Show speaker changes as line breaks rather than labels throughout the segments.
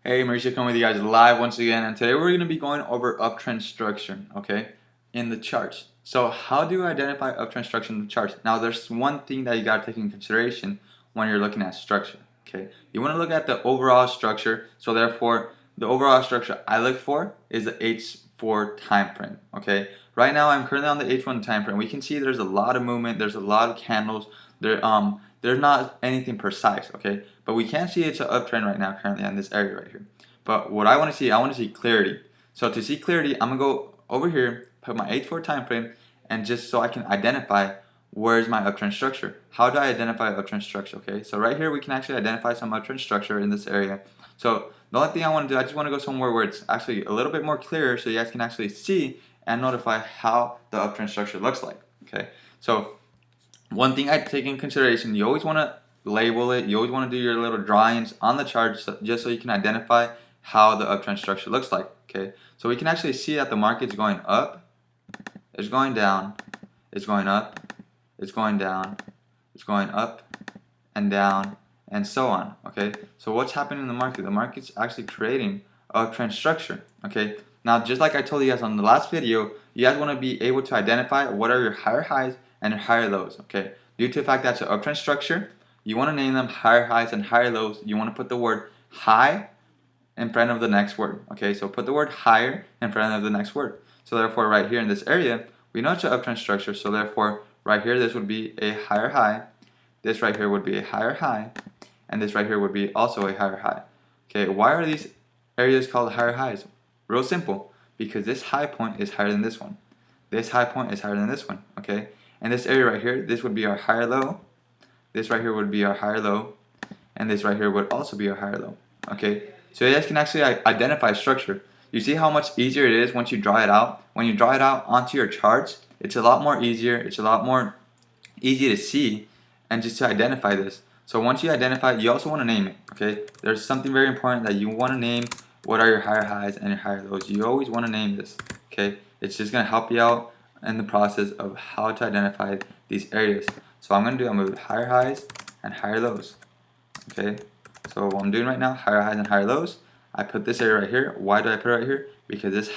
Hey, Mauricio coming with you guys live once again, and today we're going to be going over uptrend structure, okay, in the charts. So how do you identify uptrend structure in the charts? Now, there's one thing that you got to take into consideration when you're looking at structure, okay? You want to look at the overall structure, so therefore, the overall structure I look for is the H4 time frame, okay? Right now, I'm currently on the H1 time frame. We can see there's a lot of movement, there's a lot of candles, there's not anything precise, okay? But we can see it's an uptrend right now currently on this area right here. But what I want to see clarity. So to see clarity, I'm going to go over here, put my H4 time frame, and just so I can identify where's my uptrend structure. How do I identify uptrend structure, okay? So right here, we can actually identify some uptrend structure in this area. So the only thing I want to do, I just want to go somewhere where it's actually a little bit more clear so you guys can actually see and notify how the uptrend structure looks like, okay? So one thing I take in consideration, you always want to label it, you always want to do your little drawings on the chart just so you can identify how the uptrend structure looks like, okay? So we can actually see that the market's going up, it's going down, it's going up, it's going down, it's going up and down, and so on, okay? So what's happening in the market? The market's actually creating a uptrend structure, okay? Now, just like I told you guys on the last video, you guys want to be able to identify what are your higher highs and your higher lows, okay? Due to the fact that it's an uptrend structure, you want to name them higher highs and higher lows. You want to put the word high in front of the next word, okay? So put the word higher in front of the next word. So therefore, right here in this area, we know it's an uptrend structure, so therefore, right here, this would be a higher high, this right here would be a higher high, and this right here would be also a higher high. Okay, why are these areas called higher highs? Real simple, because this high point is higher than this one. This high point is higher than this one, okay? And this area right here, this would be our higher low, this right here would be our higher low, and this right here would also be our higher low, okay? So you guys can actually identify structure. You see how much easier it is once you draw it out? When you draw it out onto your charts, it's a lot more easier, it's a lot more easy to see and just to identify this. So once you identify it, you also want to name it, okay? There's something very important that you want to name. What are your higher highs and your higher lows? You always want to name this, okay? It's just going to help you out in the process of how to identify these areas. So I'm going to do higher highs and higher lows, okay? So what I'm doing right now, higher highs and higher lows. I put this area right here. Why do I put it right here? Because this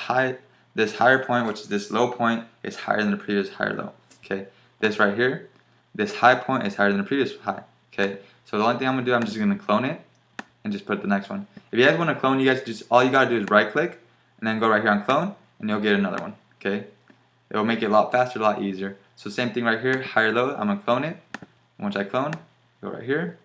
higher point, which is this low point, is higher than the previous higher low, okay? This right here, this high point is higher than the previous high, okay? So the only thing I'm going to do, I'm just going to clone it and just put the next one. If you guys want to clone, you guys just, all you got to do is right click and then go right here on clone and you'll get another one, okay? It will make it a lot faster, a lot easier. So same thing right here, higher low, I'm going to clone it. Once I clone, go right here.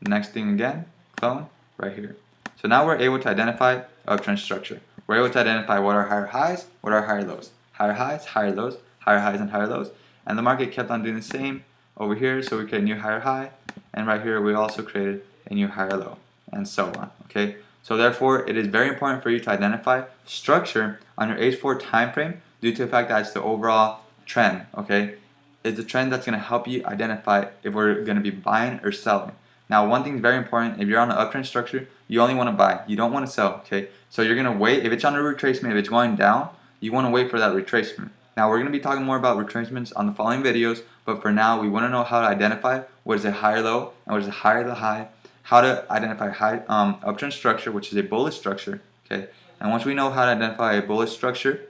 Next thing again, clone, right here. So now we're able to identify uptrend structure. We're able to identify what are higher highs, what are higher lows. Higher highs, higher lows, higher highs and higher lows. And the market kept on doing the same over here, so we create a new higher high, and right here we also created a new higher low, and so on, okay? So therefore, it is very important for you to identify structure on your H4 time frame due to the fact that it's the overall trend, okay? It's a trend that's going to help you identify if we're going to be buying or selling. Now, one thing is very important, if you're on an uptrend structure, you only want to buy, you don't want to sell, okay? So you're going to wait, if it's on a retracement, if it's going down, you want to wait for that retracement. Now, we're going to be talking more about retracements on the following videos, but for now, we want to know how to identify what is a higher low and what is a higher high, how to identify uptrend structure, which is a bullish structure, okay? And once we know how to identify a bullish structure,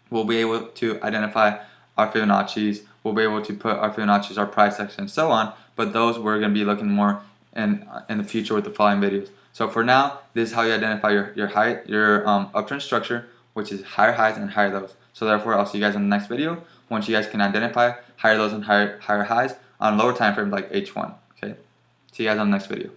we'll be able to identify our Fibonacci's, we'll be able to put our Fibonacci's, our price action, and so on, but those we're going to be looking more in the future with the following videos. So for now, this is how you identify your uptrend structure, which is higher highs and higher lows. So therefore, I'll see you guys in the next video once you guys can identify higher lows and higher highs on lower time frames like H1. Okay, see you guys on the next video.